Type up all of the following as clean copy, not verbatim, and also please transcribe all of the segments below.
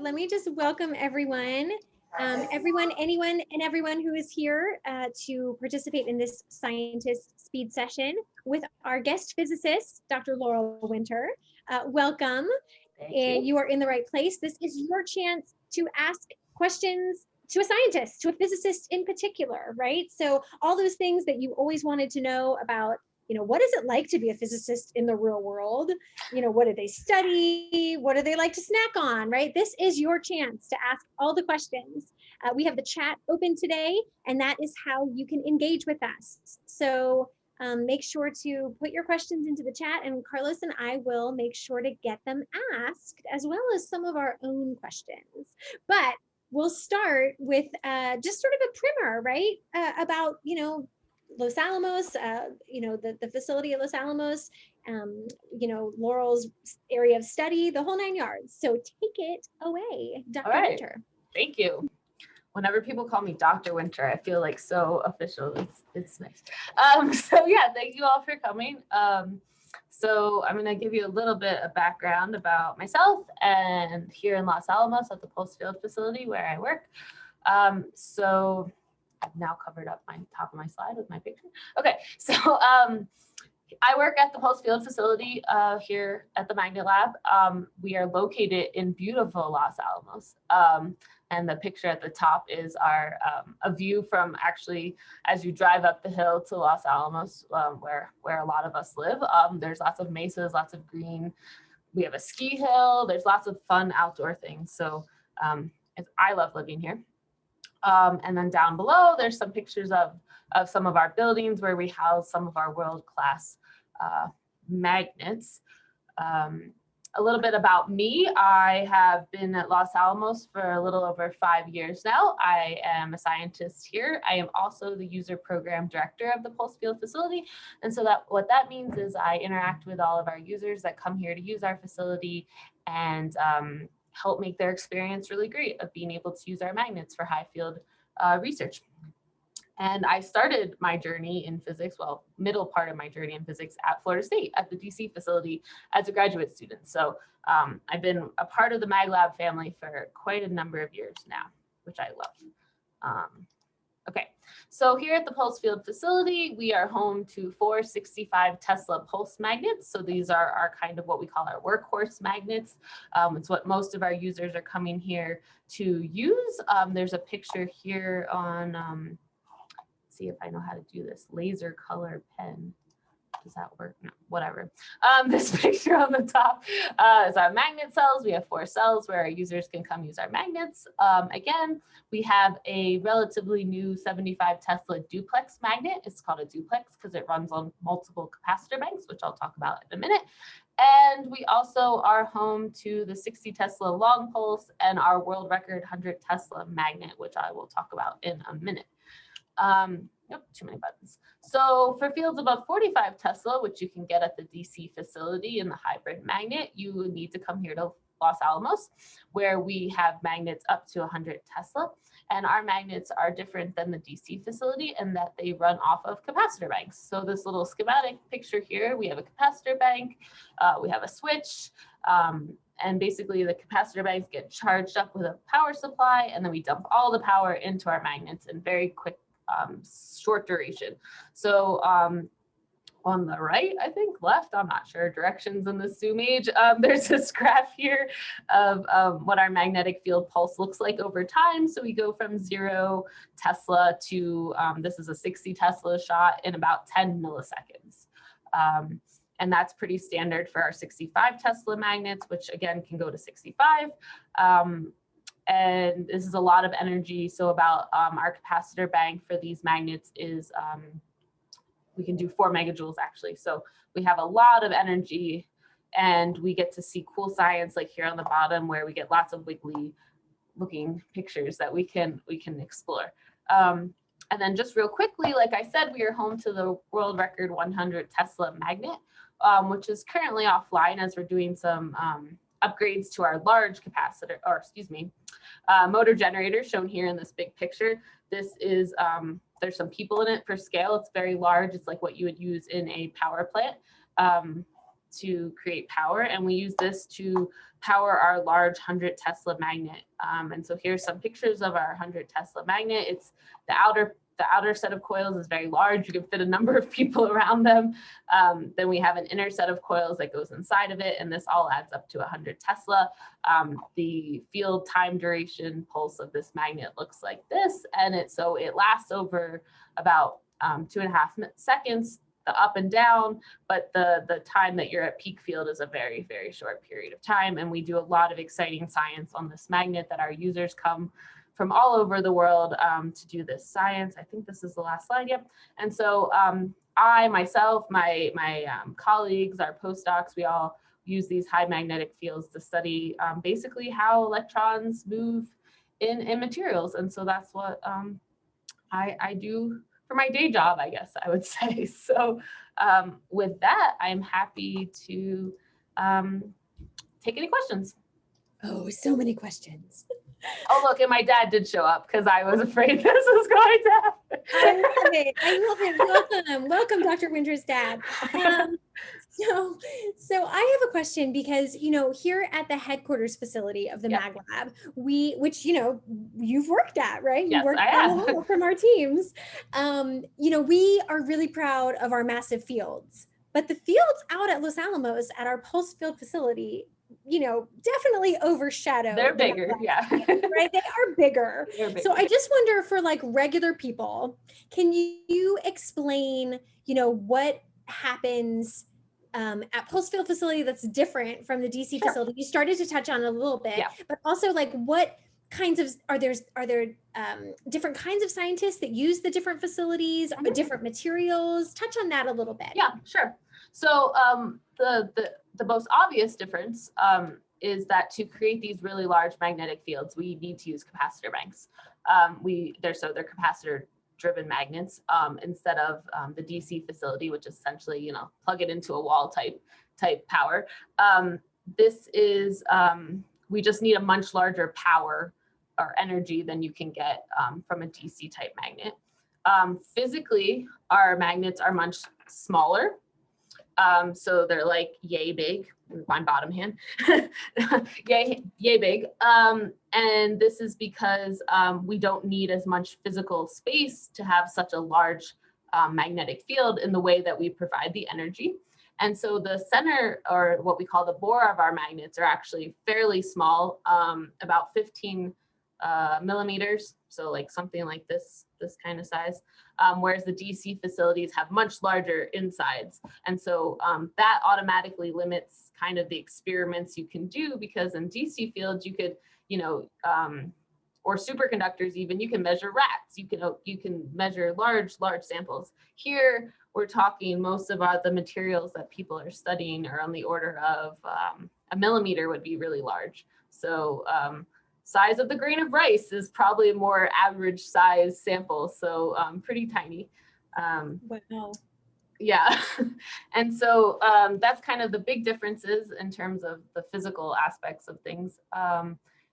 Let me just welcome everyone, anyone, and everyone who is here to participate in this scientist speed session with our guest physicist, Dr. Laurel Winter. Welcome. Thank you. You are in the right place. This is your chance to ask questions to a scientist, to a physicist in particular, right? So all those things that you always wanted to know about, what is it like to be a physicist in the real world? What do they study? What do they like to snack on, right? This is your chance to ask all the questions. We have the chat open today, and that is how you can engage with us. So make sure to put your questions into the chat, and Carlos and I will make sure to get them asked, as well as some of our own questions. But we'll start with just sort of a primer, right? About, Los Alamos, the facility at Los Alamos, Laurel's area of study, the whole 9 yards. So take it away, Dr. Winter. Thank you. Whenever people call me Dr. Winter, I feel like so official. It's nice. So yeah, thank you all for coming. So I'm going to give you a little bit of background about myself and here in Los Alamos at the Pulse Field facility where I work. So I've now covered up my top of my slide with my picture. Okay, so I work at the Pulse Field facility here at the MagLab. We are located in beautiful Los Alamos. And the picture at the top is our a view from actually as you drive up the hill to Los Alamos, where a lot of us live. There's lots of mesas, lots of green. We have a ski hill. There's lots of fun outdoor things. So I love living here. And then down below, there's some pictures of some of our buildings where we house some of our world-class magnets. A little bit about me. I have been at Los Alamos for a little over 5 years now. I am a scientist here. I am also the user program director of the Pulse Field facility. And so what that means is I interact with all of our users that come here to use our facility and help make their experience really great of being able to use our magnets for high field research. And I started my journey in physics, middle part of my journey in physics at Florida State at the DC facility as a graduate student. So I've been a part of the MagLab family for quite a number of years now, which I love. Okay, so here at the Pulse Field facility, we are home to 4 65 Tesla pulse magnets. So these are our kind of what we call our workhorse magnets. It's what most of our users are coming here to use. There's a picture here on, see if I know how to do this, laser color pen. Does that work? No, whatever. This picture on the top is our magnet cells. We have 4 cells where our users can come use our magnets. Again, we have a relatively new 75 Tesla duplex magnet. It's called a duplex because it runs on multiple capacitor banks, which I'll talk about in a minute. And we also are home to the 60 Tesla long pulse and our world record 100 Tesla magnet, which I will talk about in a minute. Nope, too many buttons. So for fields above 45 Tesla, which you can get at the DC facility in the hybrid magnet, you would need to come here to Los Alamos, where we have magnets up to 100 Tesla. And our magnets are different than the DC facility in that they run off of capacitor banks. So this little schematic picture here, we have a capacitor bank, we have a switch, and basically the capacitor banks get charged up with a power supply, and then we dump all the power into our magnets in very quick, short duration. So on the right, I think, left, I'm not sure, directions in the Zoom age, there's this graph here of what our magnetic field pulse looks like over time. So we go from 0 Tesla to, this is a 60 Tesla shot in about 10 milliseconds. And that's pretty standard for our 65 Tesla magnets, which again can go to 65. And this is a lot of energy. So about our capacitor bank for these magnets is, we can do 4 megajoules actually. So we have a lot of energy and we get to see cool science like here on the bottom where we get lots of wiggly looking pictures that we can explore. And then just real quickly, like I said, we are home to the world record 100 Tesla magnet, which is currently offline as we're doing some upgrades to our large capacitor, or excuse me, motor generator shown here in this big picture. This is, there's some people in it for scale. It's very large. It's like what you would use in a power plant. to create power, and we use this to power our large 100 Tesla magnet. And so here's some pictures of our 100 Tesla magnet. It's the outer set of coils is very large. You can fit a number of people around them. Then we have an inner set of coils that goes inside of it, and this all adds up to 100 Tesla. The field time duration pulse of this magnet looks like this, and it lasts over about 2.5 seconds, the up and down, but the time that you're at peak field is a very, very short period of time. And we do a lot of exciting science on this magnet that our users come from all over the world to do this science. I think this is the last slide, yep. And so I, myself, my colleagues, our postdocs, we all use these high magnetic fields to study basically how electrons move in materials. And so that's what I do for my day job, I guess I would say. So with that, I'm happy to take any questions. Oh, so many questions. Oh, look, and my dad did show up because I was afraid this was going to happen. I love it. I love it. Welcome. Welcome, Dr. Winter's dad. So I have a question because, here at the headquarters facility of the MagLab, which, you've worked at, right? Yes, you worked I have. from our teams. We are really proud of our massive fields, but the fields out at Los Alamos at our pulse field facility, definitely overshadow. They're bigger, yeah. Right? They are bigger. So I just wonder, for like regular people, can you explain, what happens at pulse field facility that's different from the DC facility? You started to touch on it a little bit, but also like what kinds of, are there different kinds of scientists that use the different facilities, different materials? Touch on that a little bit. Yeah, sure. So the most obvious difference is that to create these really large magnetic fields, we need to use capacitor banks. They're capacitor-driven magnets instead of the DC facility, which is essentially, plug it into a wall type power. This is, we just need a much larger power or energy than you can get from a DC type magnet. Physically, our magnets are much smaller. So they're like yay big, my bottom hand, yay big. And this is because we don't need as much physical space to have such a large magnetic field in the way that we provide the energy. And so the center, or what we call the bore of our magnets, are actually fairly small, about 15 millimeters. So like something like this kind of size. Whereas the DC facilities have much larger insides. And so that automatically limits kind of the experiments you can do, because in DC fields, you could, or superconductors even, you can measure rats, you can measure large samples. Here, we're talking most of the materials that people are studying are on the order of a millimeter would be really large. So size of the grain of rice is probably a more average size sample, so pretty tiny. Wow. Yeah, and so that's kind of the big differences in terms of the physical aspects of things.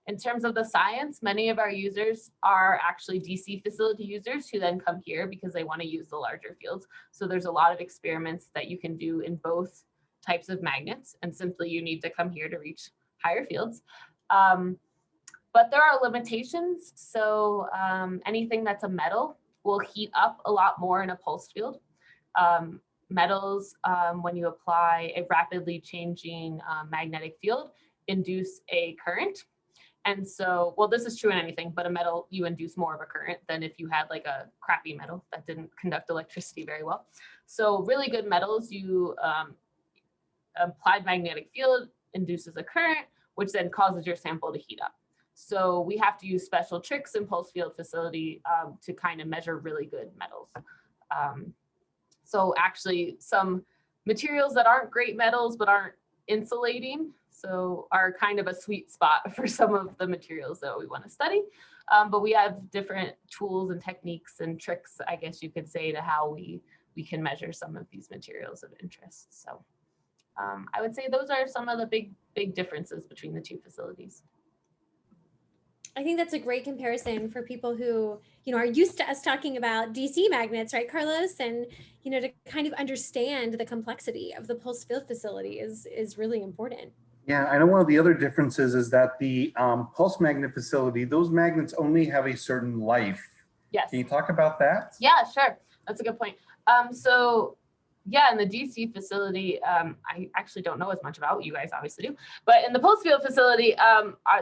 In terms of the science, many of our users are actually DC facility users who then come here because they want to use the larger fields. So there's a lot of experiments that you can do in both types of magnets, and simply you need to come here to reach higher fields. But there are limitations. So anything that's a metal will heat up a lot more in a pulsed field. Metals, when you apply a rapidly changing magnetic field, induce a current. And so, well, this is true in anything, but a metal, you induce more of a current than if you had like a crappy metal that didn't conduct electricity very well. So really good metals, you applied magnetic field induces a current, which then causes your sample to heat up. So we have to use special tricks in pulse field facility to kind of measure really good metals. So actually some materials that aren't great metals but aren't insulating, so are kind of a sweet spot for some of the materials that we want to study. But we have different tools and techniques and tricks, I guess you could say, to how we can measure some of these materials of interest. So I would say those are some of the big differences between the two facilities. I think that's a great comparison for people who are used to us talking about DC magnets, right, Carlos? And, to kind of understand the complexity of the pulse field facility is really important. Yeah, I know one of the other differences is that the pulse magnet facility, those magnets only have a certain life. Yes. Can you talk about that? Yeah, sure. That's a good point. So yeah, in the DC facility, I actually don't know as much about, you guys obviously do, but in the pulse field facility,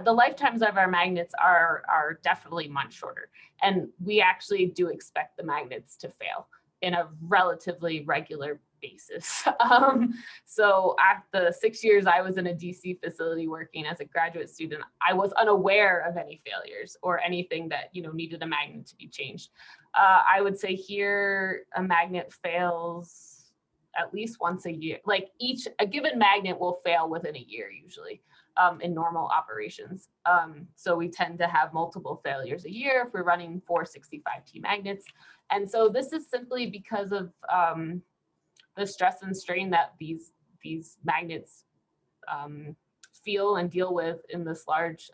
the lifetimes of our magnets are definitely much shorter. And we actually do expect the magnets to fail in a relatively regular basis. So after the 6 years I was in a DC facility working as a graduate student, I was unaware of any failures or anything that, needed a magnet to be changed. I would say here a magnet fails at least once a year. Like a given magnet will fail within a year usually in normal operations. So we tend to have multiple failures a year if we're running 465T magnets. And so this is simply because of the stress and strain that these magnets feel and deal with in this large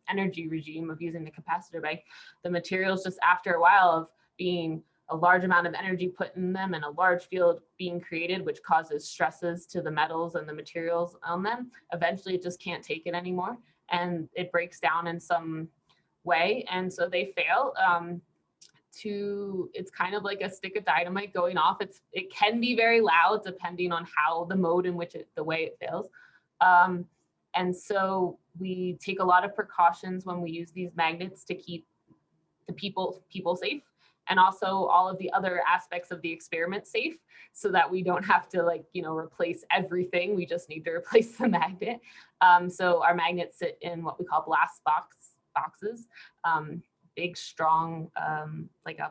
energy regime of using the capacitor bank. The materials, just after a while of being a large amount of energy put in them and a large field being created, which causes stresses to the metals and the materials on them, eventually it just can't take it anymore and it breaks down in some way. And so they fail. It's kind of like a stick of dynamite going off. It can be very loud depending on how the mode in which the way it fails. And so we take a lot of precautions when we use these magnets to keep the people safe, and also all of the other aspects of the experiment safe, so that we don't have to replace everything. We just need to replace the magnet. So our magnets sit in what we call blast boxes. Big, strong, like a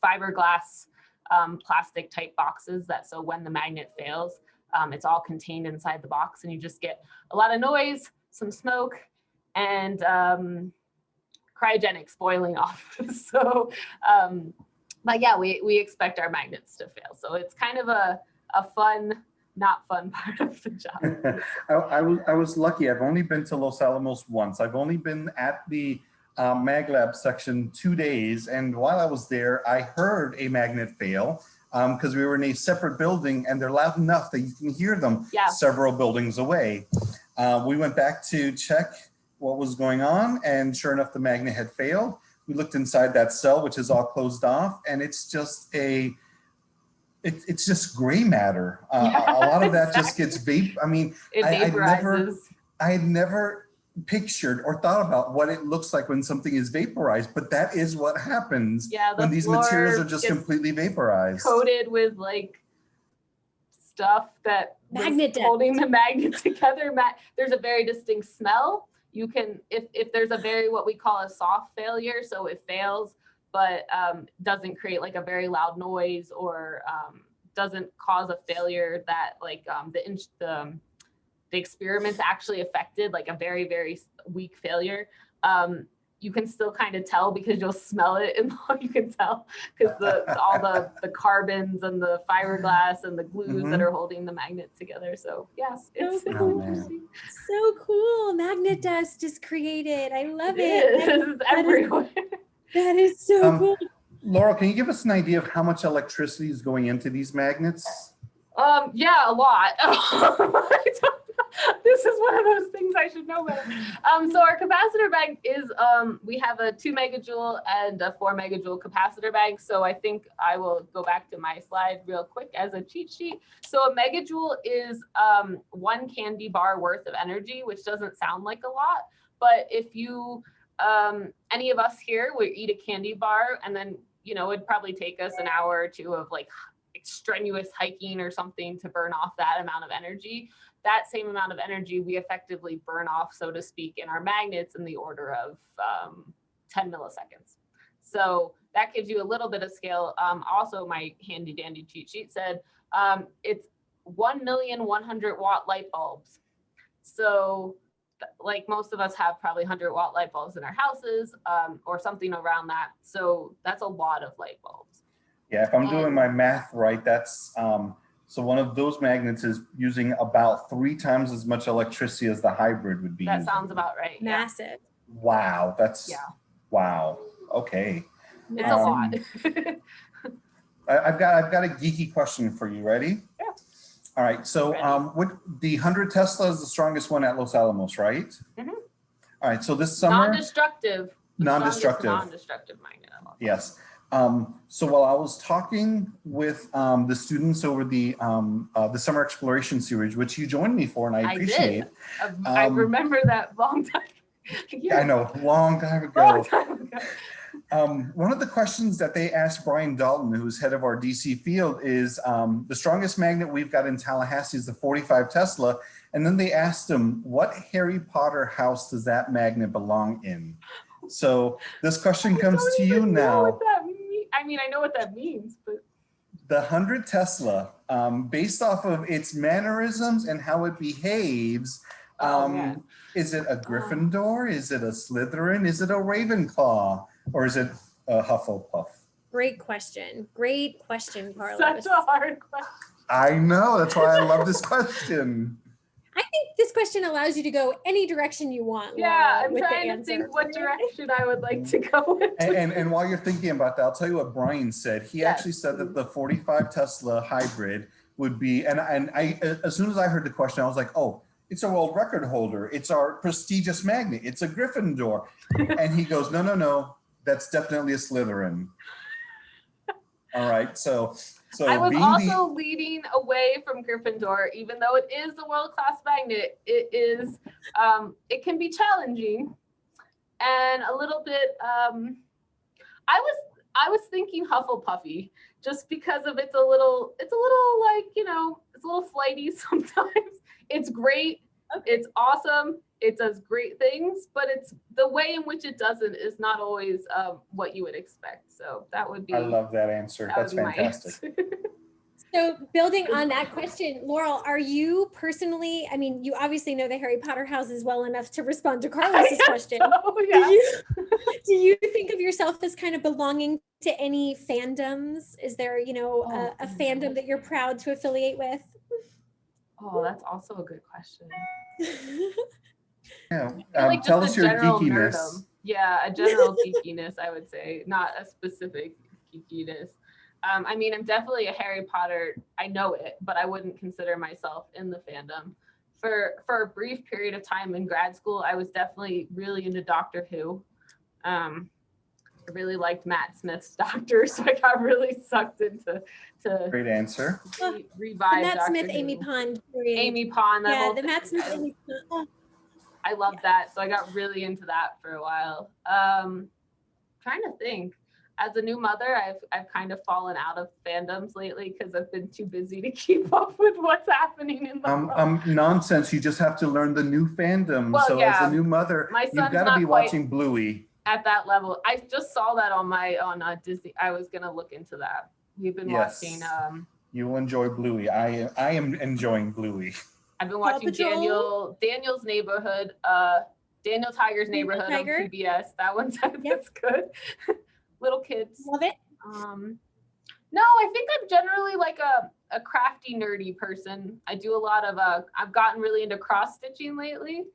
fiberglass plastic type boxes so when the magnet fails, it's all contained inside the box and you just get a lot of noise, some smoke, and cryogenics boiling off. So, but yeah, we expect our magnets to fail. So it's kind of a fun, not fun part of the job. I was lucky. I've only been to Los Alamos once. I've only been at the MagLab section 2 days, and while I was there, I heard a magnet fail because we were in a separate building, and they're loud enough that you can hear them several buildings away. We went back to check what was going on, and sure enough, the magnet had failed. We looked inside that cell, which is all closed off, and it's just it's just gray matter. A lot of that just gets I mean, it vaporizes. I had never pictured or thought about what it looks like when something is vaporized, but that is what happens when these materials are just completely vaporized. Coated with stuff that holding the magnet together. There's a very distinct smell. You can, if there's a what we call a soft failure, so it fails, but doesn't create a very loud noise or doesn't cause a failure that the experiment's actually affected, a very, very weak failure. You can still kind of tell because you'll smell it, and you can tell because all the carbons and the fiberglass and the glues that are holding the magnet together. So yeah, it's so interesting. So cool. Magnet dust is created. I love it. It's everywhere. That is so cool. Laurel, can you give us an idea of how much electricity is going into these magnets? Yeah, a lot. This is one of those things I should know better. So our capacitor bank is, we have a 2 megajoule and a 4 megajoule capacitor bank. So I think I will go back to my slide real quick as a cheat sheet. So a megajoule is 1 candy bar worth of energy, which doesn't sound like a lot, but if you, any of us here would eat a candy bar, and then, it'd probably take us an hour or two of strenuous hiking or something to burn off that amount of energy. That same amount of energy we effectively burn off, so to speak, in our magnets in the order of 10 milliseconds. So that gives you a little bit of scale. Also, my handy dandy cheat sheet said it's 1,100,000 watt light bulbs. So most of us have probably 100-watt light bulbs in our houses or something around that. So that's a lot of light bulbs. Yeah, if I'm doing my math right, that's so one of those magnets is using about 3 times as much electricity as the hybrid would be. That sounds about right. Massive. Wow, that's wow. Okay. It's a lot. I've got a geeky question for you. Ready? Yeah. All right. So what the 100 Tesla is the strongest one at Los Alamos, right? Mm-hmm. All right. So this summer. Non-destructive. Non-destructive magnet. Yes. So while I was talking with the students over the summer exploration series, which you joined me for, and I appreciate. I remember that long time. Yeah, I know, long time ago. One of the questions that they asked Brian Dalton, who's head of our DC field, is the strongest magnet we've got in Tallahassee is the 45 Tesla. And then they asked him, what Harry Potter house does that magnet belong in? So this question comes to you now. I mean, I know what that means, but. The 100 Tesla, based off of its mannerisms and how it behaves, is it a Gryffindor? Is it a Slytherin? Is it a Ravenclaw? Or is it a Hufflepuff? Great question. Great question, Carlos. Such a hard question. I know. That's why I love this question. I think this question allows you to go any direction you want. Yeah, I'm trying to think what direction I would like to go with. And while you're thinking about that, I'll tell you what Brian said. He actually said that the 45 Tesla hybrid would be, and I, as soon as I heard the question, I was like, oh, it's a world record holder. It's our prestigious magnet. It's a Gryffindor. And he goes, no, that's definitely a Slytherin. All right, so I was also leading away from Gryffindor, even though it is the world-class magnet. It is, it can be challenging and a little bit. I was thinking Hufflepuffy, just because of it's a little like, you know, it's a little flighty sometimes. It's great. It's awesome. It does great things, but it's the way in which it does it is not always what you would expect. So that would be. I love that answer. That's fantastic. So building on that question, Laurel, are you personally, I mean, you obviously know the Harry Potter houses well enough to respond to Carlos's question. So, yeah. Do you think of yourself as kind of belonging to any fandoms? Is there, you know, a fandom that you're proud to affiliate with? Oh, that's also a good question. Yeah, like tell us your geekiness. Nerdum. Yeah, a general geekiness, I would say, not a specific geekiness. I mean, I'm definitely a Harry Potter. I know it, but I wouldn't consider myself in the fandom. For a brief period of time in grad school, I was definitely really into Doctor Who. I really liked Matt Smith's Doctor, so I got really sucked into. Great answer. Revive Matt Doctor Smith, Who. Amy Pond. Period. Amy Pond. Yeah, the Matt Smith. Amy Pond. I love that, so I got really into that for a while. Trying to think. As a new mother, I've kind of fallen out of fandoms lately because I've been too busy to keep up with what's happening in the world. Nonsense. You just have to learn the new fandom. Well, so yeah, as a new mother, you've got to be watching Bluey. At that level, I just saw that on Disney. I was gonna look into that. We've been watching. You will enjoy Bluey. I am enjoying Bluey. I've been watching Daniel's Neighborhood. Daniel Tiger's Neighborhood on PBS. That one's that's good. Little kids. Love it. No, I think I'm generally like a crafty, nerdy person. I do a lot of I've gotten really into cross stitching lately.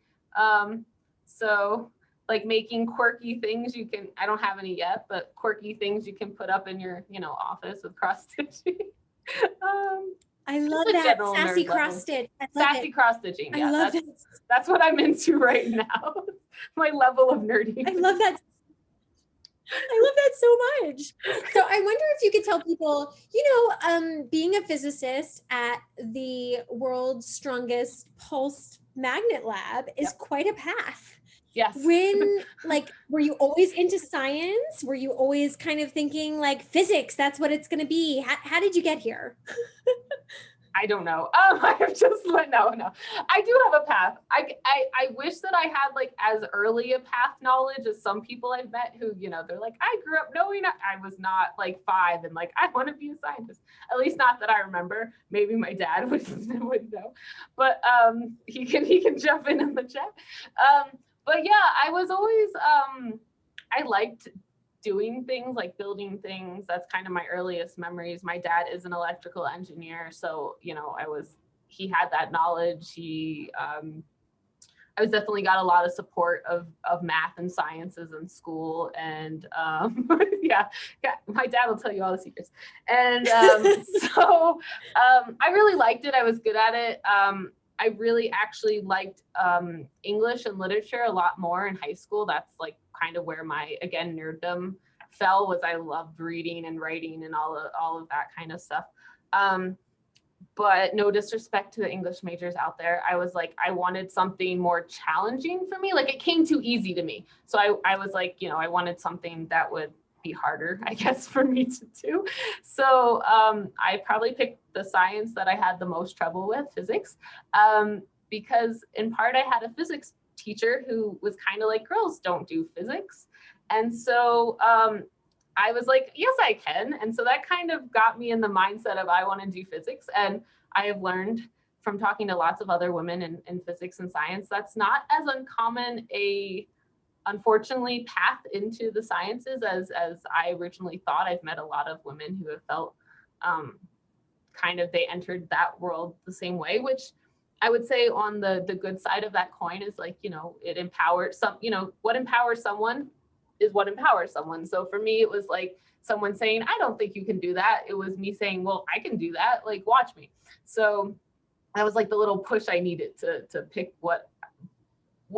So like making quirky things I don't have any yet, but quirky things you can put up in your, office with cross stitching. I love that sassy cross stitch. Sassy cross stitching. Yeah, I love it. That's what I'm into right now. My level of nerdy. I love that. I love that so much. So I wonder if you could tell people, being a physicist at the world's strongest pulsed magnet lab is quite a path. Yes. Were you always into science? Were you always kind of thinking like physics, that's what it's going to be? How did you get here? I don't know. I have just no. I do have a path. I wish that I had like as early a path knowledge as some people I've met who, they're like, I grew up knowing I was not like 5 and like, I want to be a scientist. At least not that I remember. Maybe my dad would know, but he can jump in the chat. But yeah, I was always, I liked doing things like building things. That's kind of my earliest memories. My dad is an electrical engineer. So, he had that knowledge. He I was definitely got a lot of support of math and sciences in school. And yeah, my dad will tell you all the secrets. And so I really liked it. I was good at it. I really actually liked English and literature a lot more in high school. That's like kind of where my, again, nerddom fell, was I loved reading and writing and all of that kind of stuff. But no disrespect to the English majors out there. I was like, I wanted something more challenging for me. Like it came too easy to me. So I was like, you know, I wanted something that would be harder, I guess, for me to do. So I probably picked the science that I had the most trouble with, physics, because in part I had a physics teacher who was kind of like, girls don't do physics. And so I was like, yes, I can. And so that kind of got me in the mindset of I want to do physics. And I have learned from talking to lots of other women in physics and science, that's not as uncommon unfortunately, path into the sciences as I originally thought. I've met a lot of women who have felt kind of they entered that world the same way, which I would say on the good side of that coin is like, you know, it empowers some, you know, what empowers someone is what empowers someone. So for me, it was like someone saying, I don't think you can do that. It was me saying, well, I can do that. Like, watch me. So that was like the little push I needed to pick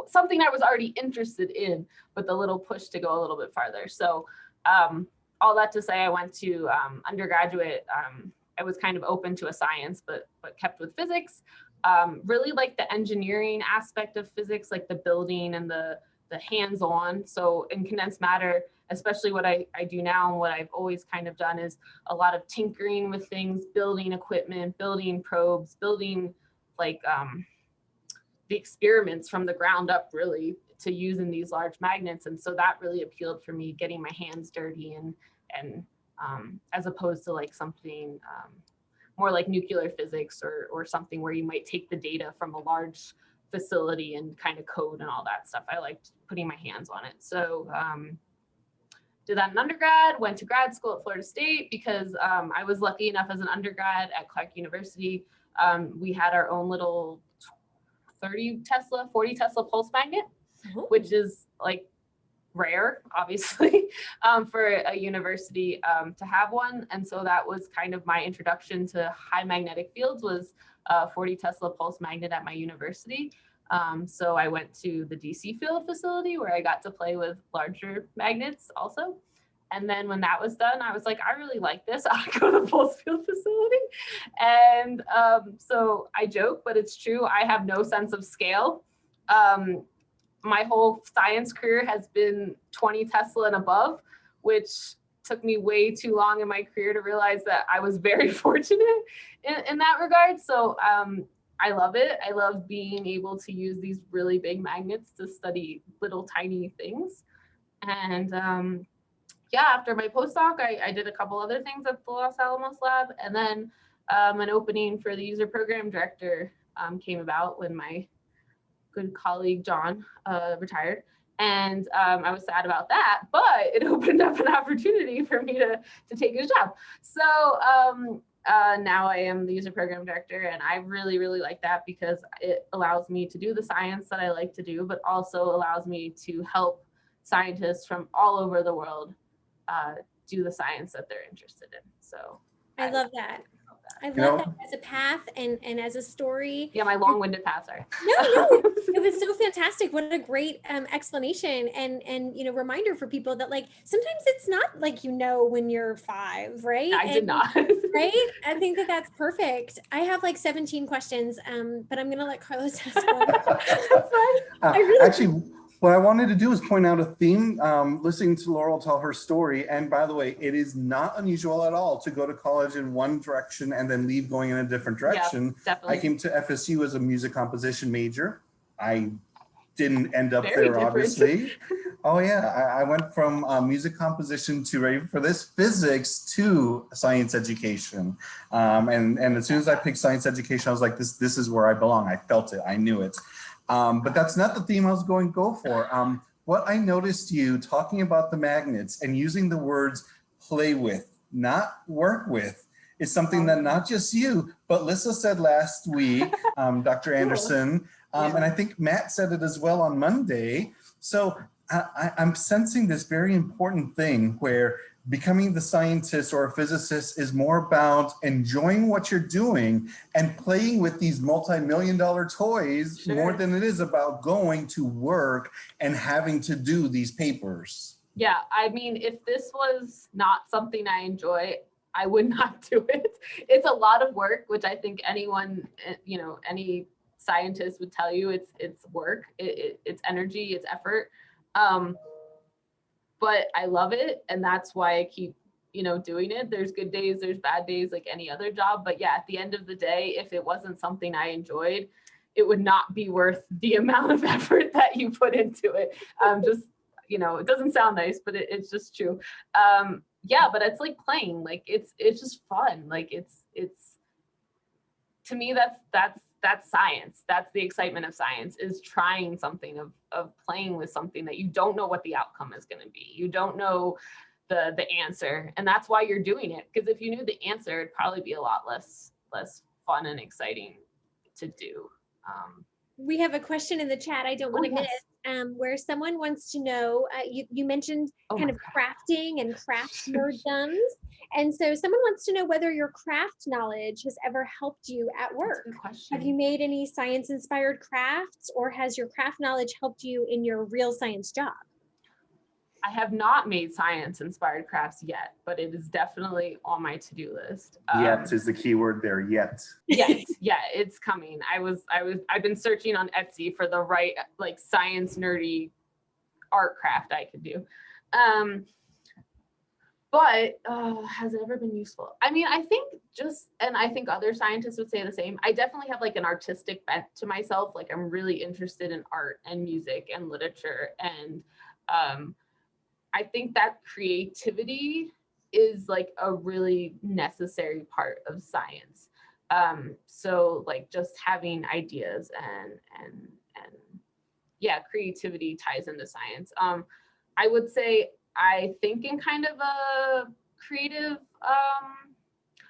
something I was already interested in, but the little push to go a little bit farther. So all that to say, I went to undergraduate. I was kind of open to a science, but kept with physics. Really like the engineering aspect of physics, like the building and the hands-on. So in condensed matter, especially what I do now and what I've always kind of done is a lot of tinkering with things, building equipment, building probes, building like the experiments from the ground up really to use in these large magnets. And so that really appealed for me, getting my hands dirty and as opposed to like something more like nuclear physics or something where you might take the data from a large facility and kind of code and all that stuff. I liked putting my hands on it. So did that in undergrad, went to grad school at Florida State because I was lucky enough as an undergrad at Clark University. We had our own little 40 Tesla pulse magnet, which is like rare, obviously, for a university to have one. And so that was kind of my introduction to high magnetic fields was 40 Tesla pulse magnet at my university. So I went to the DC field facility where I got to play with larger magnets also. And then when that was done, I was like, I really like this. I'll go to the pulse field facility. And so I joke, but it's true. I have no sense of scale. My whole science career has been 20 Tesla and above, which took me way too long in my career to realize that I was very fortunate in that regard. So I love it. I love being able to use these really big magnets to study little tiny things. And yeah, after my postdoc, I did a couple other things at the Los Alamos lab. And then an opening for the user program director came about when my good colleague, John, retired. And I was sad about that, but it opened up an opportunity for me to take his job. So now I am the user program director, and I really, really like that because it allows me to do the science that I like to do, but also allows me to help scientists from all over the world do the science that they're interested in. So I love that. I love that as a path and as a story. Yeah, my long-winded path, sorry. No, it was so fantastic. What a great explanation and you know, reminder for people that like sometimes it's not like you know when you're 5, right? I did not. Right? I think that that's perfect. I have like 17 questions, but I'm gonna let Carlos ask one. That's fine. Actually, what I wanted to do is point out a theme, listening to Laurel tell her story. And by the way, it is not unusual at all to go to college in one direction and then leave going in a different direction. Yeah, definitely. I came to FSU as a music composition major. I didn't end up Very there, different. obviously. Oh yeah, I went from music composition to, ready for this, physics to science education. And as soon as I picked science education, I was like, this is where I belong. I felt it, I knew it. But that's not the theme I was going to go for. What I noticed you talking about the magnets and using the words play with, not work with, is something that not just you, but Lissa said last week, Dr. Anderson, And I think Matt said it as well on Monday. So I'm sensing this very important thing where becoming the scientist or a physicist is more about enjoying what you're doing and playing with these multi-million-dollar toys more than it is about going to work and having to do these papers. Yeah, I mean, if this was not something I enjoy, I would not do it. It's a lot of work, which I think anyone, you know, any scientist would tell you. It's work, it's energy, it's effort. But I love it, and that's why I keep, you know, doing it. There's good days, there's bad days, like any other job. But yeah, at the end of the day, if it wasn't something I enjoyed, it would not be worth the amount of effort that you put into it. Just, you know, it doesn't sound nice, but it's just true. Yeah, but it's like playing, like it's just fun. Like it's to me, that's science. That's the excitement of science, is trying something, of playing with something that you don't know what the outcome is going to be. You don't know the answer, and that's why you're doing it. Because if you knew the answer, it'd probably be a lot less fun and exciting to do. We have a question in the chat I don't want to miss, where someone wants to know, you mentioned kind of crafting and craft nerddom. And so someone wants to know whether your craft knowledge has ever helped you at work. Have you made any science-inspired crafts, or has your craft knowledge helped you in your real science job? I have not made science-inspired crafts yet, but it is definitely on my to-do list. Yet is the key word there, yet. Yet, yeah, it's coming. I've been searching on Etsy for the right, like, science nerdy art craft I could do. But has it ever been useful? I mean, I think and I think other scientists would say the same. I definitely have like an artistic bent to myself. Like, I'm really interested in art and music and literature. And I think that creativity is like a really necessary part of science. So like just having ideas and yeah, creativity ties into science. I would say I think in kind of a creative,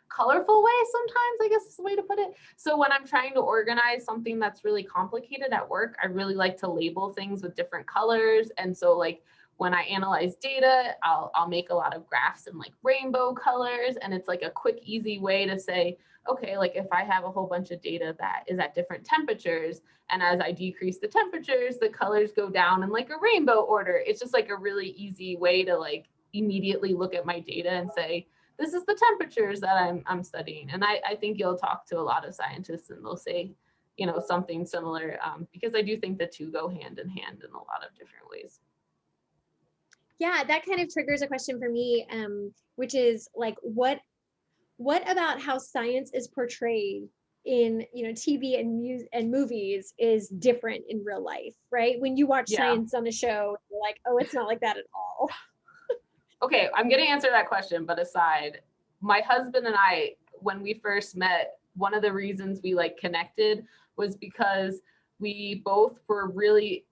colorful way sometimes, I guess is the way to put it. So when I'm trying to organize something that's really complicated at work, I really like to label things with different colors. And so like when I analyze data, I'll make a lot of graphs in like rainbow colors. And it's like a quick, easy way to say, okay, like if I have a whole bunch of data that is at different temperatures, and as I decrease the temperatures, the colors go down in like a rainbow order. It's just like a really easy way to like immediately look at my data and say, this is the temperatures that I'm studying. And I think you'll talk to a lot of scientists and they'll say, you know, something similar, because I do think the two go hand in hand in a lot of different ways. Yeah, that kind of triggers a question for me, which is like, what about how science is portrayed in, you know, TV and movies is different in real life, right? When you watch science on a show, you're like, oh, it's not like that at all. Okay, I'm going to answer that question, but aside, my husband and I, when we first met, one of the reasons we like connected was because we both were really,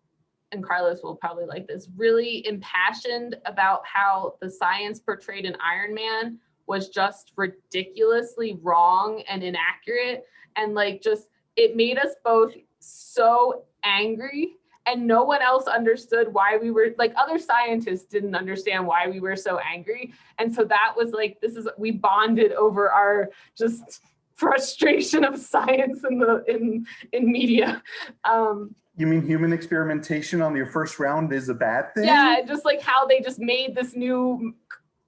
and Carlos will probably like this, really impassioned about how the science portrayed in Iron Man was just ridiculously wrong and inaccurate. And like, just, it made us both so angry, and no one else understood why we were, like, other scientists didn't understand why we were so angry. And so that was like, we bonded over our just frustration of science in media. You mean human experimentation on your first round is a bad thing? Yeah, just like how they just made this new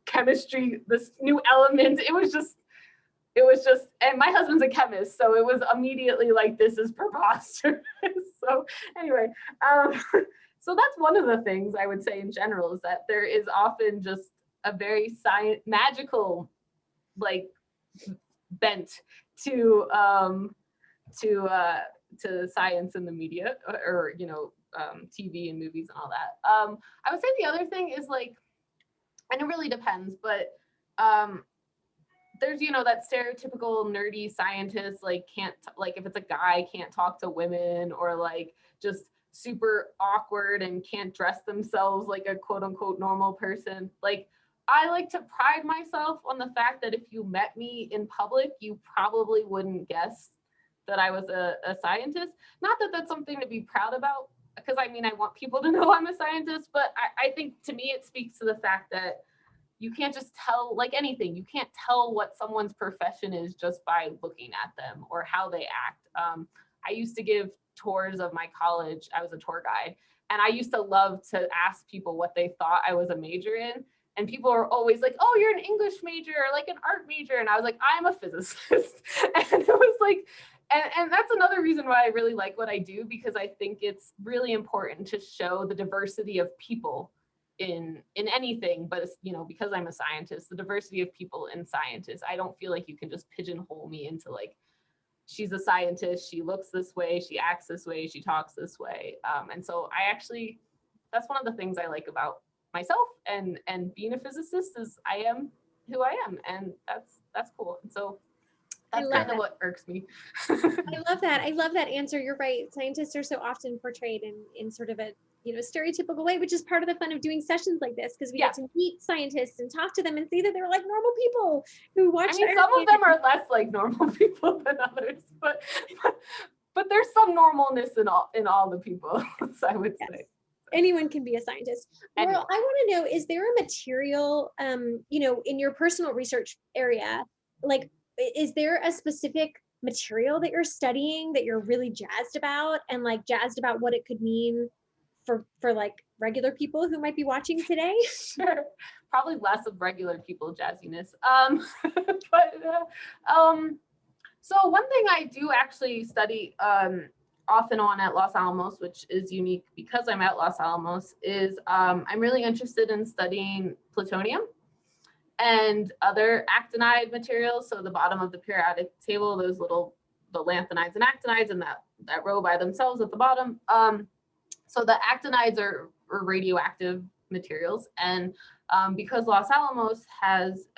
chemistry, this new element. It was just, and my husband's a chemist, so it was immediately like, this is preposterous. So anyway, so that's one of the things I would say in general, is that there is often just a very magical, like, bent to science in the media, or you know, TV and movies and all that. I would say the other thing is like, and it really depends, but there's, you know, that stereotypical nerdy scientist, like like if it's a guy, can't talk to women, or like just super awkward and can't dress themselves like a quote unquote normal person. Like, I like to pride myself on the fact that if you met me in public, you probably wouldn't guess that I was a scientist. Not that that's something to be proud about, because I mean, I want people to know I'm a scientist, but I think to me, it speaks to the fact that you can't just tell, like anything, you can't tell what someone's profession is just by looking at them or how they act. I used to give tours of my college. I was a tour guide, and I used to love to ask people what they thought I was a major in. And people are always like, oh, you're an English major or like an art major. And I was like, I'm a physicist. And it was like, and that's another reason why I really like what I do, because I think it's really important to show the diversity of people in anything, but you know, because I'm a scientist, the diversity of people in scientists. I don't feel like you can just pigeonhole me into like, she's a scientist, she looks this way, she acts this way, she talks this way. And so I actually, that's one of the things I like about myself and being a physicist is I am who I am, and that's cool. And so that's kind of what irks me. I love that. I love that answer. You're right. Scientists are so often portrayed in sort of a, you know, stereotypical way, which is part of the fun of doing sessions like this, because we get to meet scientists and talk to them and see that they're like normal people who watch. I mean, some of them are less like normal people than others, but there's some normalness in all the people, I would say. Anyone can be a scientist. Laurel, I want to know, is there a material, you know, in your personal research area, like, is there a specific material that you're studying that you're really jazzed about, and like jazzed about what it could mean for like regular people who might be watching today? Sure. Probably less of regular people jazziness. So one thing I do actually study off and on at Los Alamos, which is unique because I'm at Los Alamos, is I'm really interested in studying plutonium and other actinide materials. So the bottom of the periodic table, those little, the lanthanides and actinides, and that row by themselves at the bottom. So the actinides are radioactive materials, and because Los Alamos has,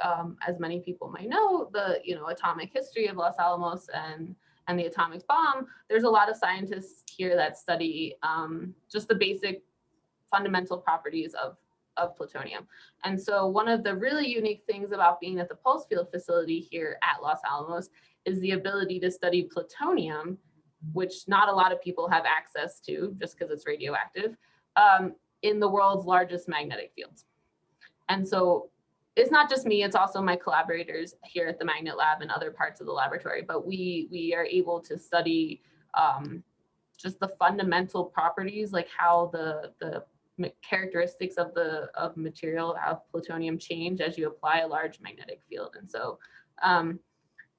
as many people might know, the atomic history of Los Alamos and the atomic bomb, there's a lot of scientists here that study just the basic fundamental properties of plutonium. And so one of the really unique things about being at the Pulse Field facility here at Los Alamos is the ability to study plutonium, which not a lot of people have access to just because it's radioactive, in the world's largest magnetic fields. And so it's not just me, it's also my collaborators here at the MagLab and other parts of the laboratory, but we are able to study just the fundamental properties, like how the characteristics of material of plutonium change as you apply a large magnetic field. And so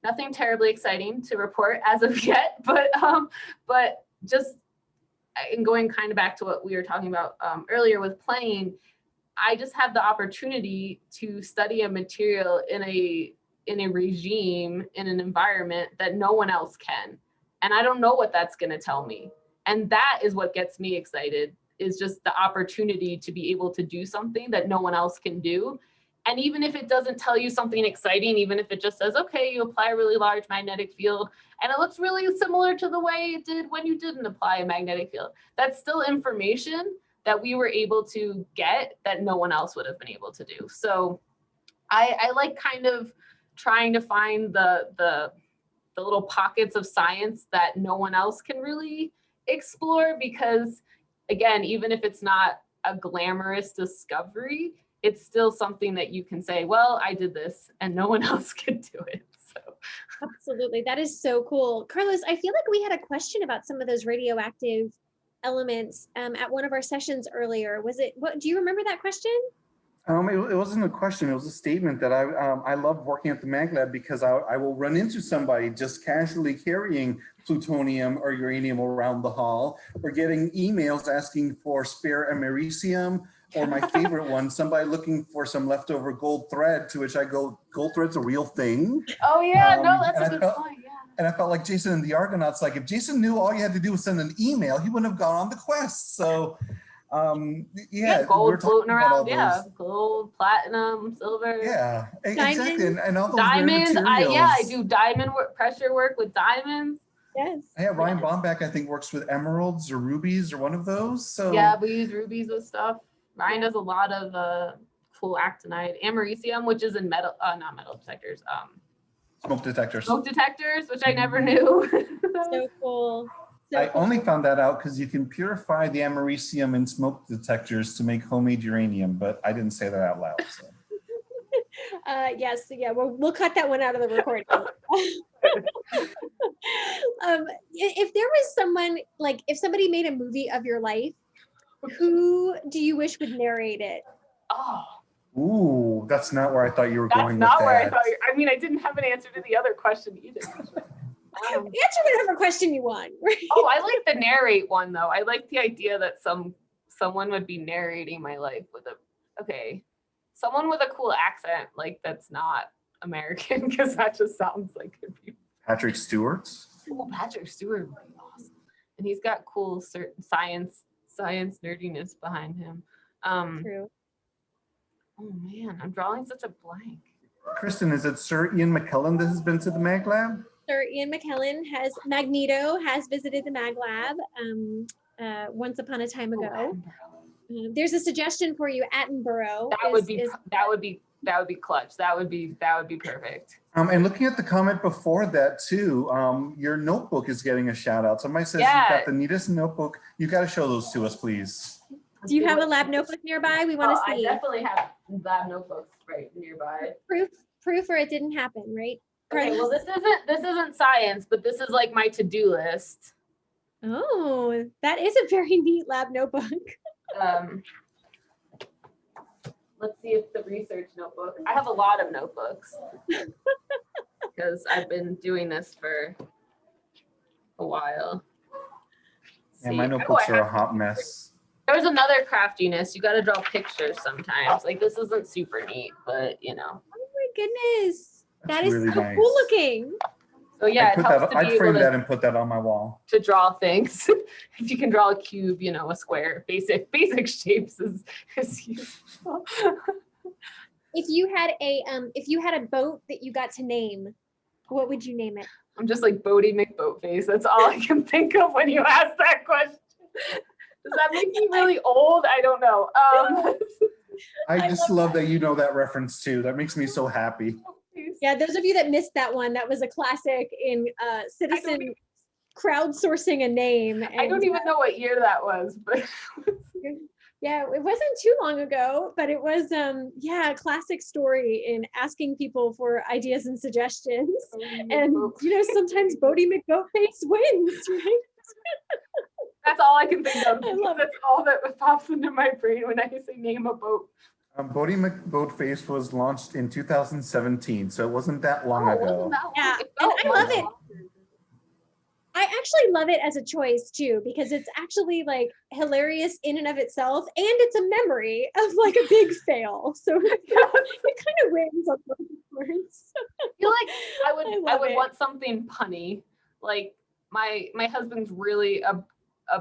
nothing terribly exciting to report as of yet, but just in going kind of back to what we were talking about earlier with playing, I just have the opportunity to study a material in a regime, in an environment that no one else can. And I don't know what that's going to tell me. And that is what gets me excited, is just the opportunity to be able to do something that no one else can do. And even if it doesn't tell you something exciting, even if it just says, okay, you apply a really large magnetic field and it looks really similar to the way it did when you didn't apply a magnetic field, that's still information that we were able to get that no one else would have been able to do. So I like kind of trying to find the little pockets of science that no one else can really explore, because again, even if it's not a glamorous discovery, it's still something that you can say, well, I did this and no one else could do it. So absolutely. That is so cool. Carlos, I feel like we had a question about some of those radioactive elements at one of our sessions earlier. Was it, what, do you remember that question? It wasn't a question, it was a statement that I love working at the MagLab because I will run into somebody just casually carrying plutonium or uranium around the hall, or getting emails asking for spare americium, or my favorite one, somebody looking for some leftover gold thread, to which I go, gold thread's a real thing? Oh yeah, no, that's a good point, yeah. And I felt like Jason and the Argonauts, like if Jason knew all you had to do was send an email, he wouldn't have gone on the quest. So yeah, gold floating around, yeah, gold, platinum, silver, yeah, diamonds. exactly, and all those diamonds. I do diamond pressure work with diamonds. Yes. Yeah, Ryan Bomback I think works with emeralds or rubies or one of those. So yeah, we use rubies with stuff. Ryan does a lot of cool actinide, americium, which is in metal, not metal detectors, Smoke detectors. Smoke detectors, which I never knew. So cool. So I cool. only found that out because you can purify the americium in smoke detectors to make homemade uranium, but I didn't say that out loud. So. Yes, yeah, we'll cut that one out of the recording. If there was someone, like if somebody made a movie of your life, who do you wish would narrate it? Oh, Ooh, that's not where I thought you were that's going not with where I that. thought I mean, I didn't have an answer to the other question either. Answer whatever question you want. Right? Oh, I like the narrate one though. I like the idea that someone would be narrating my life with someone with a cool accent, like that's not American, because that just sounds like it'd be. Patrick Stewart. Oh, Patrick Stewart would be awesome, and he's got cool certain science nerdiness behind him. True. Oh man, I'm drawing such a blank. Kristen, is it Sir Ian McKellen that has been to the MagLab? Sir Ian McKellen Magneto has visited the MagLab once upon a time ago. There's a suggestion for you, Attenborough. That would be clutch. That would be perfect. And looking at the comment before that too, your notebook is getting a shout out. Somebody says you've got the neatest notebook. You got to show those to us, please. Do you have a lab notebook nearby? We want to see. I definitely have lab notebooks right nearby. Proof or it didn't happen, right? Okay, well this isn't science, but this is like my to-do list. Oh, that is a very neat lab notebook. Let's see if the research notebook. I have a lot of notebooks because I've been doing this for a while. And my notebooks are a hot mess. There's another craftiness. You got to draw pictures sometimes. Like this isn't super neat, but you know. Oh my goodness, That's that is really so nice. cool looking. So yeah, I'd frame that and put that on my wall. To draw things. If you can draw a cube, you know, a square, basic shapes is useful. If you had a boat that you got to name, what would you name it? I'm just like Bodie McBoatface. That's all I can think of when you ask that question. Does that make me really old? I don't know. I just love that you know that reference too. That makes me so happy. Yeah, those of you that missed that one, that was a classic in citizen crowdsourcing a name. And, I don't even know what year that was, but yeah, it wasn't too long ago, but it was a classic story in asking people for ideas and suggestions. And you know, sometimes Bodie McBoatface wins, right? That's all I can think of. I That's all that pops into my brain when I say name a boat. Bodie McBoatface was launched in 2017, so it wasn't that long ago. Yeah, and I love it. I actually love it as a choice too, because it's actually like hilarious in and of itself, and it's a memory of like a big fail. So it kind of wins on both words. I feel like I would want something punny. Like my husband's really a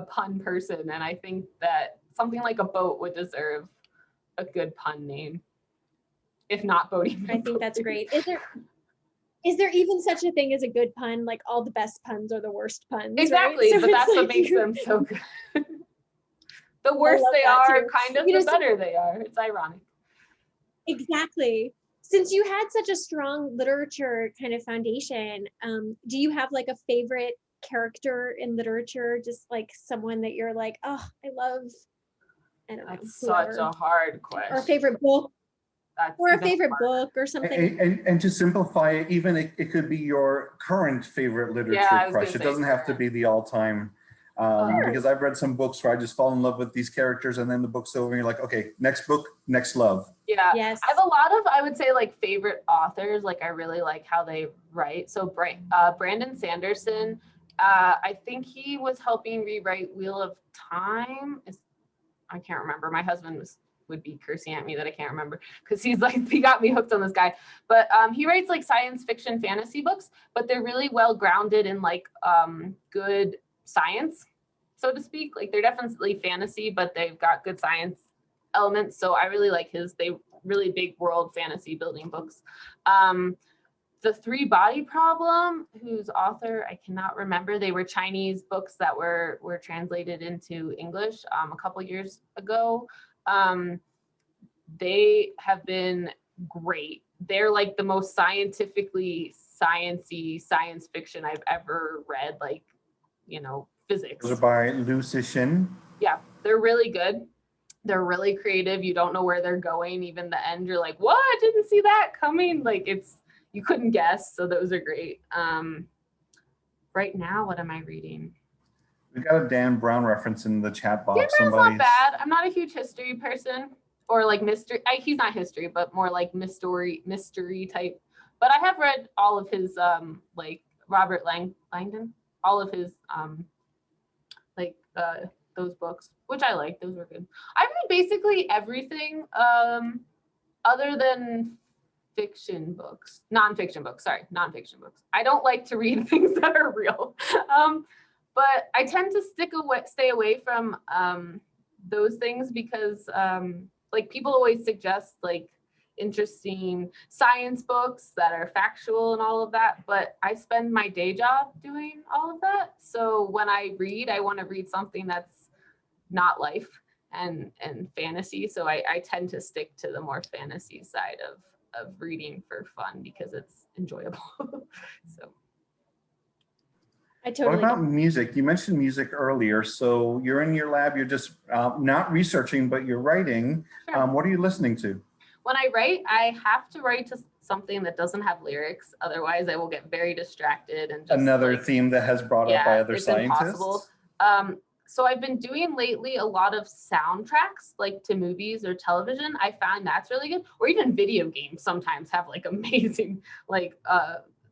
pun person, and I think that something like a boat would deserve a good pun name, if not Bodie. I think that's great. Is there even such a thing as a good pun? Like all the best puns are the worst puns. Exactly, right? So but that's like what makes them so good. The worse they are, too. kind of, the better they are. It's ironic. Exactly. Since you had such a strong literature kind of foundation, do you have like a favorite character in literature? Just like someone that you're like, oh, I love. I don't know. That's such a hard question. Or a favorite book. Or a favorite book or something. And to simplify it, even it could be your current favorite literature crush. It doesn't have to be the all-time. Because I've read some books where I just fall in love with these characters, and then the book's over and you're like, okay, next book, next love. Yeah. Yes. I have a lot of, I would say, like favorite authors. Like I really like how they write. So Brandon Sanderson, I think he was helping rewrite Wheel of Time. I can't remember. My husband would be cursing at me that I can't remember, because he got me hooked on this guy. But he writes like science fiction fantasy books, but they're really well grounded in like good science, so to speak. Like they're definitely fantasy, but they've got good science elements. So I really like they really big world fantasy building books. The Three Body Problem, whose author I cannot remember. They were Chinese books that were translated into English a couple years ago. They have been great. They're like the most scientifically sciencey science fiction I've ever read, like, physics. Those are by Lucy Shin. Yeah, they're really good. They're really creative. You don't know where they're going. Even the end, you're like, what? I didn't see that coming. Like, you couldn't guess. So those are great. Right now, what am I reading? We got a Dan Brown reference in the chat box. Dan Brown's not bad. I'm not a huge history person, or like mystery. He's not history, but more like mystery type. But I have read all of his like Robert Langdon, all of his those books, which I like. Those were good. I read basically everything other than non-fiction books. I don't like to read things that are real. But I tend to stay away from those things because like people always suggest like interesting science books that are factual and all of that, but I spend my day job doing all of that. So when I read, I want to read something that's not life and fantasy. So I tend to stick to the more fantasy side of reading for fun because it's enjoyable. So I totally. What about music? You mentioned music earlier. So you're in your lab, you're just not researching, but you're writing. Sure. What are you listening to? When I write, I have to write to something that doesn't have lyrics. Otherwise, I will get very distracted and just Another theme that has brought up by other scientists. Impossible. So I've been doing lately a lot of soundtracks, like to movies or television. I found that's really good, or even video games sometimes have like amazing like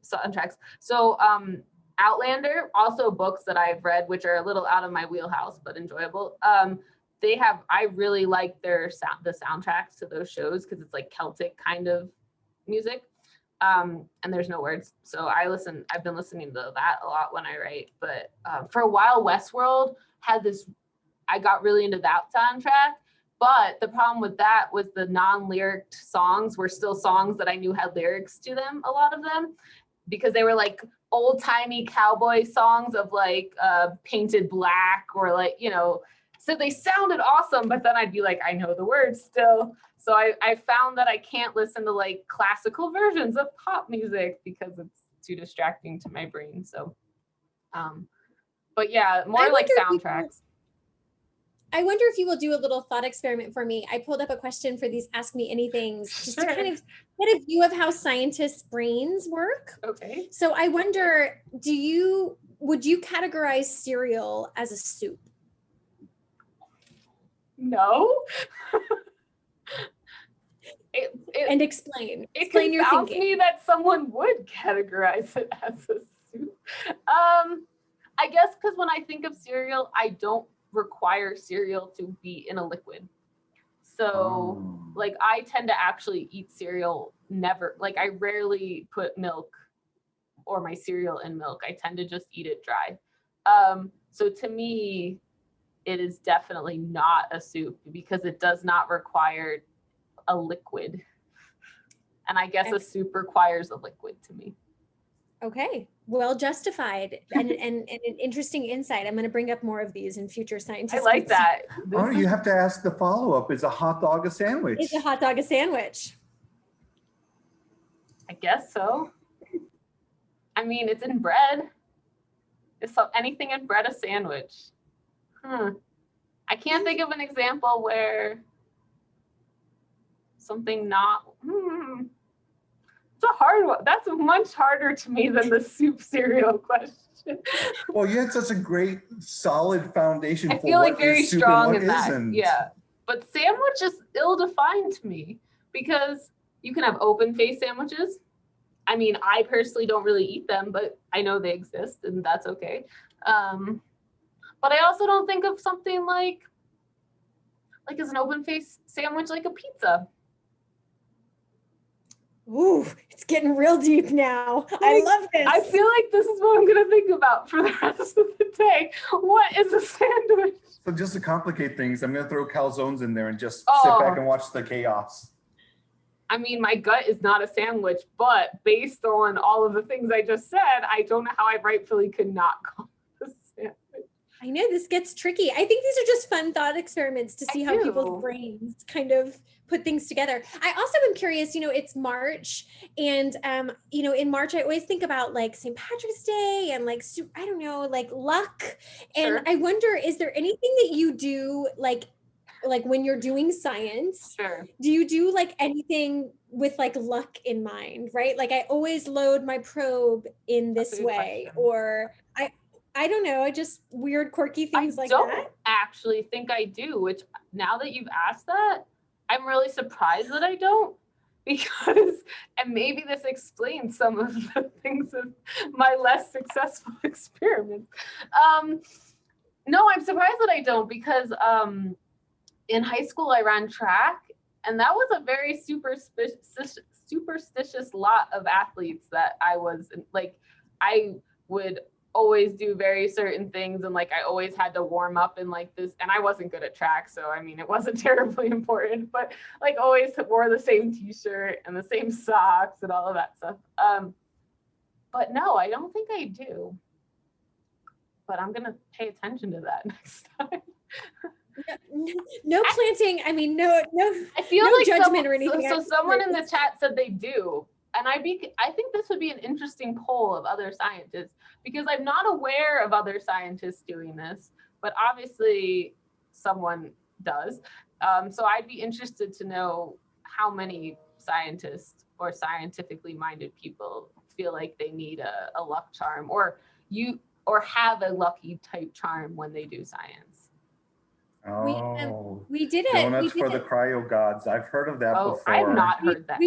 soundtracks. So Outlander, also books that I've read, which are a little out of my wheelhouse but enjoyable. I really like the soundtracks to those shows because it's like Celtic kind of music. And there's no words. So I've been listening to that a lot when I write. But for a while, Westworld had this, I got really into that soundtrack. But the problem with that was the non-lyric songs were still songs that I knew had lyrics to them, a lot of them, because they were like old-timey cowboy songs of like Painted Black or like, so they sounded awesome, but then I'd be like, I know the words still. So I found that I can't listen to like classical versions of pop music because it's too distracting to my brain. So, but yeah, more like soundtracks. I wonder if you will do a little thought experiment for me. I pulled up a question for these Ask Me Anythings just to kind of get a view of how scientists' brains work. Okay. So I wonder, would you categorize cereal as a soup? No. And explain. It Explain your confounds thinking. me that someone would categorize it as a soup. I guess because when I think of cereal, I don't require cereal to be in a liquid. So like I tend to actually eat cereal I rarely put milk or my cereal in milk. I tend to just eat it dry. So to me, it is definitely not a soup because it does not require a liquid. And I guess a soup requires a liquid to me. Okay, well justified and an interesting insight. I'm going to bring up more of these in future scientists. I like that. Oh, you have to ask the follow-up. Is a hot dog a sandwich? Is a hot dog a sandwich? I guess so. I mean, it's in bread. Is anything in bread a sandwich? I can't think of an example where something not. It's a hard one. That's much harder to me than the soup cereal question. Well, you had such a great, solid foundation. I feel like very strong in that. Isn't. Yeah, but sandwich is ill-defined to me because you can have open-faced sandwiches. I mean, I personally don't really eat them, but I know they exist, and that's okay. But I also don't think of something like as an open-faced sandwich, like a pizza. Ooh, it's getting real deep now. I love this. I feel like this is what I'm going to think about for the rest of the day. What is a sandwich? So just to complicate things, I'm going to throw calzones in there and just sit back and watch the chaos. I mean, my gut is not a sandwich, but based on all of the things I just said, I don't know how I rightfully could not call it a sandwich. I know this gets tricky. I think these are just fun thought experiments to see how do. people's brains kind of put things together. I also am curious, it's March, and in March I always think about like St. Patrick's Day and like I don't know, like luck. And Sure. I wonder, is there anything that you do like when you're doing science? Sure. Do you do like anything with like luck in mind, right? Like I always load my probe in That's a this good way, question. or I don't know, I just weird, quirky things like don't that. actually think I do, which now that you've asked that, I'm really surprised that I don't, because, and maybe this explains some of the things of my less successful experiments. No, I'm surprised that I don't, because in high school I ran track, and that was a very superstitious lot of athletes that I was like, I would always do very certain things, and like I always had to warm up in like this, and I wasn't good at track, so I mean it wasn't terribly important, but like always wore the same t-shirt and the same socks and all of that stuff. But no, I don't think I do, but I'm gonna pay attention to that next time. No planting. I mean, no. I feel no like judgment or anything. So someone in the chat said they do. And I think this would be an interesting poll of other scientists, because I'm not aware of other scientists doing this, but obviously someone does. So I'd be interested to know how many scientists or scientifically minded people feel like they need a luck charm, or have a lucky type charm when they do science. Oh, we did it. Donuts for the cryo gods. I've heard of that before. I've not heard that.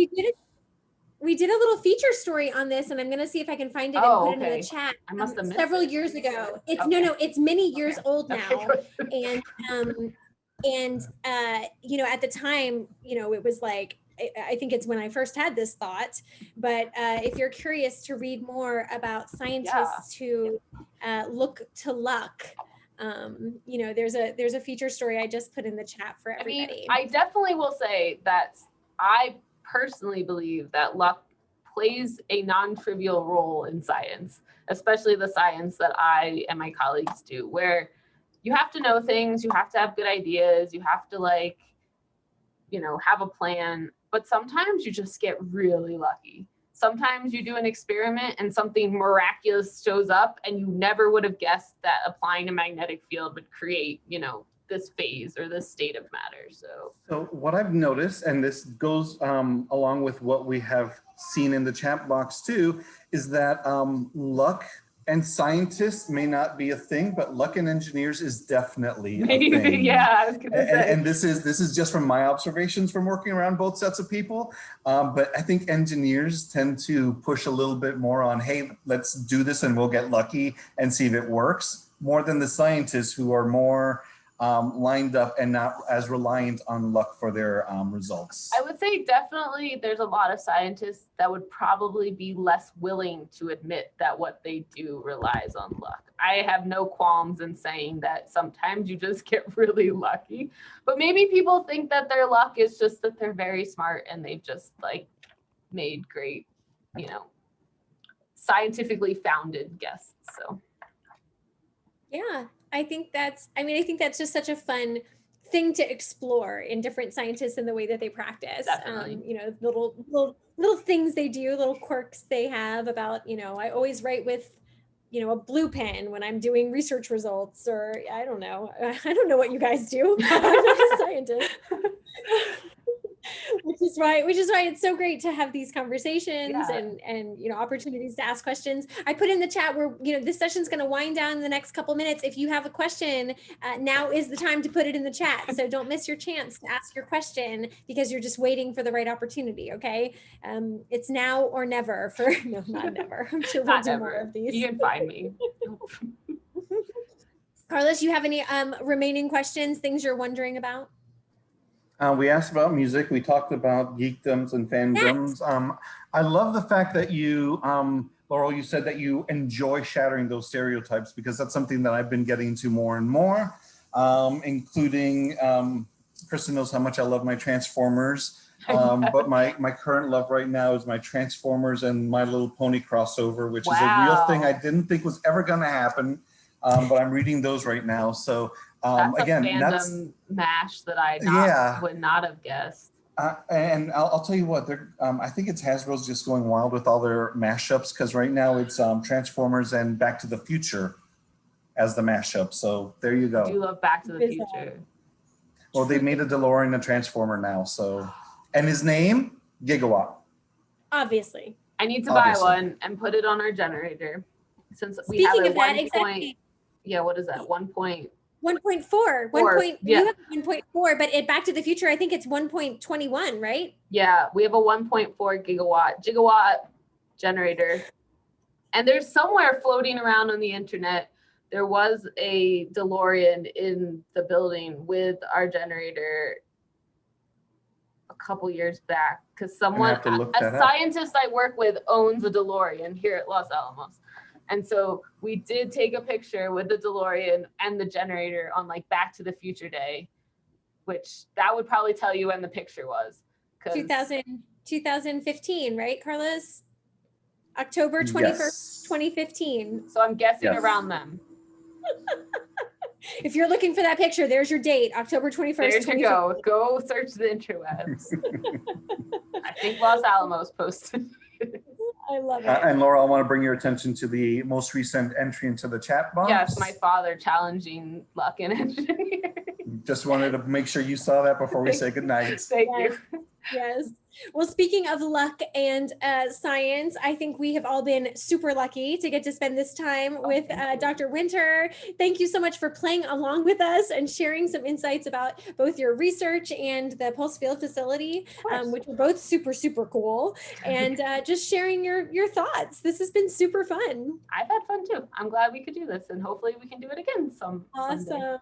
We did a little feator story on this, and I'm going to see if I can find it and put it in the chat. I must have missed several it. years ago. It's Okay. no, it's many years old now. Okay. And at the time, it was like, I think it's when I first had this thought, but if you're curious to read more about scientists who look to luck, there's a feature story I just put in the chat for everybody. I mean, I definitely will say that I personally believe that luck plays a non-trivial role in science, especially the science that I and my colleagues do, where you have to know things, you have to have good ideas, you have to have a plan, but sometimes you just get really lucky. Sometimes you do an experiment and something miraculous shows up, and you never would have guessed that applying a magnetic field would create, this phase or this state of matter. So what I've noticed, and this goes along with what we have seen in the chat box too, is that luck and scientists may not be a thing, but luck and engineers is definitely a thing. Yeah, I was gonna say. And this is just from my observations from working around both sets of people. But I think engineers tend to push a little bit more on, hey, let's do this and we'll get lucky and see if it works, more than the scientists who are more lined up and not as reliant on luck for their results. I would say definitely there's a lot of scientists that would probably be less willing to admit that what they do relies on luck. I have no qualms in saying that sometimes you just get really lucky, but maybe people think that their luck is just that they're very smart and they've just made great, scientifically founded guesses. So. Yeah. I think that's just such a fun thing to explore in different scientists and the way that they practice. Little things they do, little quirks they have about, I always write with, a blue pen when I'm doing research results, or I don't know what you guys do. I'm not a scientist. Which is why it's so great to have these conversations and opportunities to ask questions. I put in the chat where this session's going to wind down in the next couple minutes. If you have a question, now is the time to put it in the chat. So don't miss your chance to ask your question, because you're just waiting for the right opportunity. Okay, it's now or never. No, not never. I'm sure we'll do more of these. You can find me. Carlos, you have any remaining questions? Things you're wondering about? We asked about music. We talked about geekdoms and fandoms. I love the fact that you, Laurel, you said that you enjoy shattering those stereotypes, because that's something that I've been getting to more and more, including, Kristen knows how much I love my Transformers, but my current love right now is my Transformers and My Little Pony crossover, which is a real thing I didn't think was ever going to happen. but I'm reading those right now. So That's again, a fandom mash that I would not have guessed. And I'll tell you what, I think it's Hasbro's just going wild with all their mashups, because right now it's Transformers and Back to the Future as the mashup. So there you I do go. love Back to the Future. Well, they made a DeLorean a Transformer now. So, and his name, Gigawatt. Obviously. I need to buy one and put it on our generator, since we Speaking have a of that, 1 exactly. point. Yeah, what is that? 1.4. 1.4. Yeah. You have 1.4, but at Back to the Future, I think it's 1.21, right? Yeah, we have a 1.4 gigawatt generator. And there's somewhere floating around on the internet, there was a DeLorean in the building with our generator a couple years back, because someone, a scientist I work with owns a DeLorean here at Los Alamos. And so we did take a picture with the DeLorean and the generator on like Back to the Future Day, which that would probably tell you when the picture was. 2015, right, Carlos? October 21st, yes. 2015. So I'm guessing around then. If you're looking for that picture, there's your date, October 21st. There you go. Go search the interwebs. I think Los Alamos posted. I love it. And Laura, I want to bring your attention to the most recent entry into the chat box. Yes, my father challenging luck and engineering. Just wanted to make sure you saw that before we say goodnight. Thank you. Yes. Well, speaking of luck and science, I think we have all been super lucky to get to spend this time with Dr. Winter. Thank you so much for playing along with us and sharing some insights about both your research and the Pulse Field facility, which are both super, super cool. And just sharing your thoughts. This has been super fun. I've had fun too. I'm glad we could do this, and hopefully we can do it again someday. Awesome.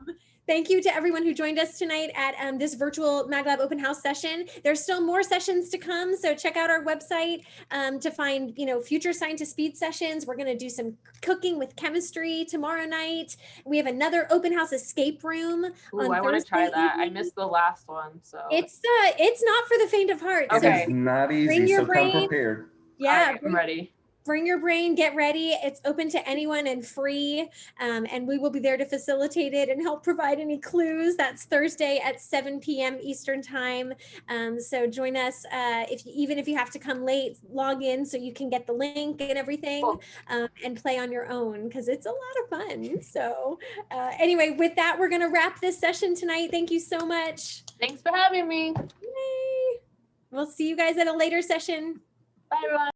Thank you to everyone who joined us tonight at this virtual MagLab open house session. There's still more sessions to come, so check out our website to find, future scientist speed sessions. We're going to do some cooking with chemistry tomorrow night. We have another open house escape room. Ooh, I want to try that. I missed the last one, so it's not for the faint of heart. Okay, it's not easy. So come prepared. Yeah, right, I'm ready. Bring your brain, get ready. It's open to anyone and free. And we will be there to facilitate it and help provide any clues. That's Thursday at 7 p.m. Eastern time. So join us. Even if you have to come late, log in so you can get the link and everything. Cool. And play on your own, because it's a lot of fun. So anyway, with that, we're going to wrap this session tonight. Thank you so much. Thanks for having me. Yay. We'll see you guys at a later session. Bye, everyone.